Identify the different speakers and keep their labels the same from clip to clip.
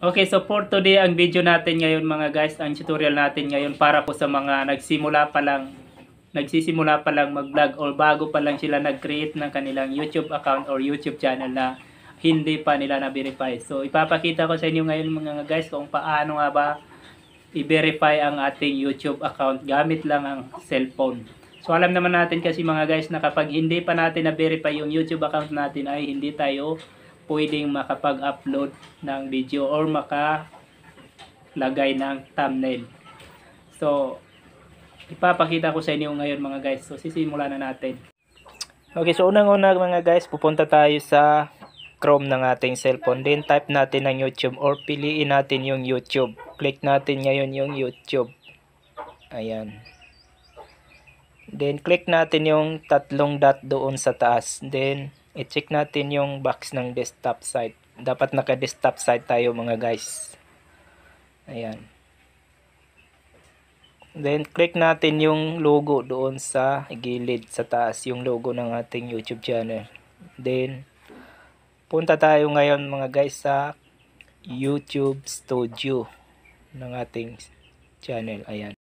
Speaker 1: Okay, so for today, ang video natin ngayon mga guys, ang tutorial natin ngayon para po sa mga nagsisimula pa lang mag-vlog or bago pa lang sila nag-create ng kanilang YouTube account or YouTube channel na hindi pa nila na-verify. So ipapakita ko sa inyo ngayon mga guys kung paano nga ba i-verify ang ating YouTube account gamit lang ang cellphone. So alam naman natin kasi mga guys na kapag hindi pa natin na-verify yung YouTube account natin ay hindi tayo pwedeng makapag-upload ng video or makalagay ng thumbnail. So, ipapakita ko sa inyo ngayon mga guys. So, sisimulan na natin. Okay, so unang-una mga guys, pupunta tayo sa Chrome ng ating cellphone. Then, type natin ang YouTube or piliin natin yung YouTube. Click natin ngayon yung YouTube. Ayan. Then, click natin yung tatlong dot doon sa taas. Then, i-check natin yung box ng desktop site. Dapat naka-desktop site tayo mga guys. Ayan. Then, click natin yung logo doon sa gilid sa taas. Yung logo ng ating YouTube channel. Then, punta tayo ngayon mga guys sa YouTube Studio ng ating channel. Ayan.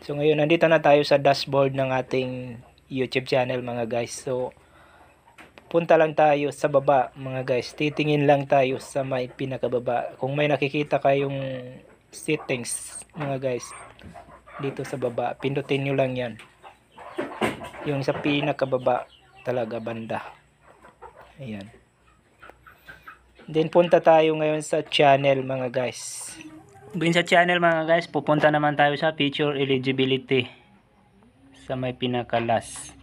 Speaker 1: So ngayon nandito na tayo sa dashboard ng ating YouTube channel mga guys. So punta lang tayo sa baba mga guys. Titingin lang tayo sa may pinakababa. Kung may nakikita kayong settings mga guys dito sa baba, pindutin nyo lang yan. Yung sa pinakababa talaga banda. Ayan. Then punta tayo ngayon sa channel mga guys. Doon sa channel mga guys, pupunta naman tayo sa feature eligibility sa may pinaka-last.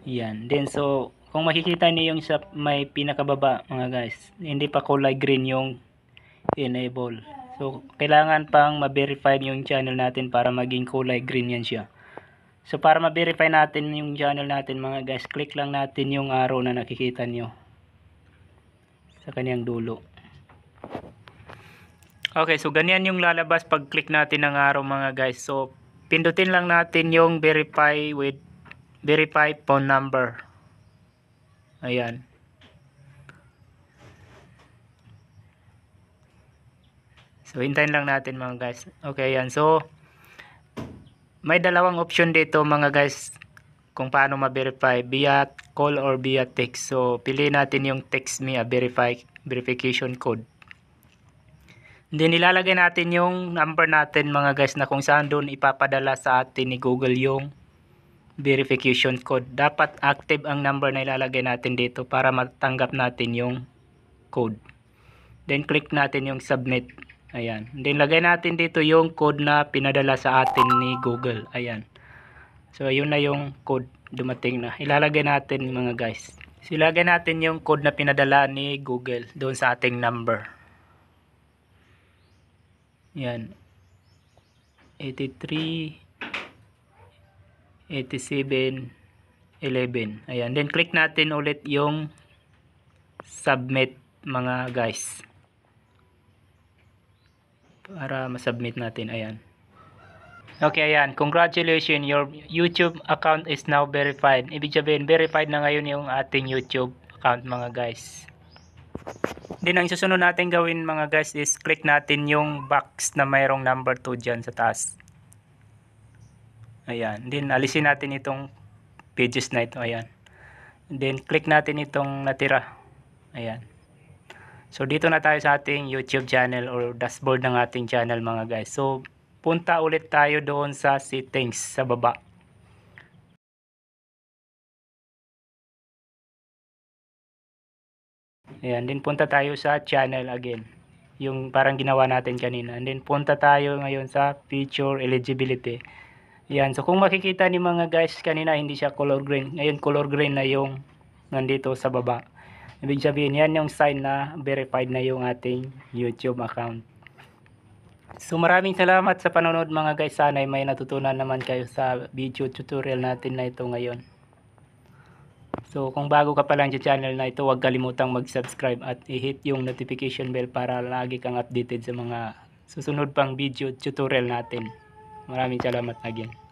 Speaker 1: Yan. Then so, kung makikita niyo yung sa may pinakababa mga guys, hindi pa kulay green yung enable. So, kailangan pang ma-verify yung channel natin para maging kulay green yan siya. So, para ma-verify natin yung channel natin mga guys, click lang natin yung arrow na nakikita niyo sa kanyang dulo. Okay, so ganyan yung lalabas pag click natin ng arrow mga guys. So, pindutin lang natin yung verify phone number. Ayan. So, hintayin lang natin mga guys. Okay, ayan. So, may dalawang option dito mga guys kung paano ma-verify, via call or via text. So, piliin natin yung text me a verification code. Then ilalagay natin yung number natin mga guys na kung saan doon ipapadala sa atin ni Google yung verification code. Dapat active ang number na ilalagay natin dito para matanggap natin yung code. Then click natin yung submit. Ayan. Then lagay natin dito yung code na pinadala sa atin ni Google. Ayan. So yun na yung code dumating na. Ilalagay natin mga guys. So, ilagay natin yung code na pinadala ni Google doon sa ating number. Yan. 83 87 11. Ayan. Then click natin ulit yung submit mga guys. Para ma-submit natin. Ayan. Okay, ayan. Congratulations. Your YouTube account is now verified. Ibig sabihin, verified na ngayon yung ating YouTube account mga guys. Then ang susunod natin gawin mga guys is click natin yung box na mayroong number 2 dyan sa taas. Ayan. Then alisin natin itong pages na ito. Ayan. Then click natin itong natira. Ayan. So dito na tayo sa ating YouTube channel or dashboard ng ating channel mga guys. So punta ulit tayo doon sa settings sa baba. Ayan, then punta tayo sa channel again. Yung parang ginawa natin kanina. And then punta tayo ngayon sa feature eligibility. Ayan, so kung makikita ni mga guys kanina hindi siya color green. Ngayon color green na yung nandito sa baba. Ibig sabihin yan yung sign na verified na yung ating YouTube account. So maraming salamat sa panonood mga guys. Sana ay may natutunan naman kayo sa video tutorial natin na ito ngayon. So kung bago ka pa lang sa channel na ito, huwag kalimutang mag-subscribe at i-hit yung notification bell para lagi kang updated sa mga susunod pang video tutorial natin. Maraming salamat again.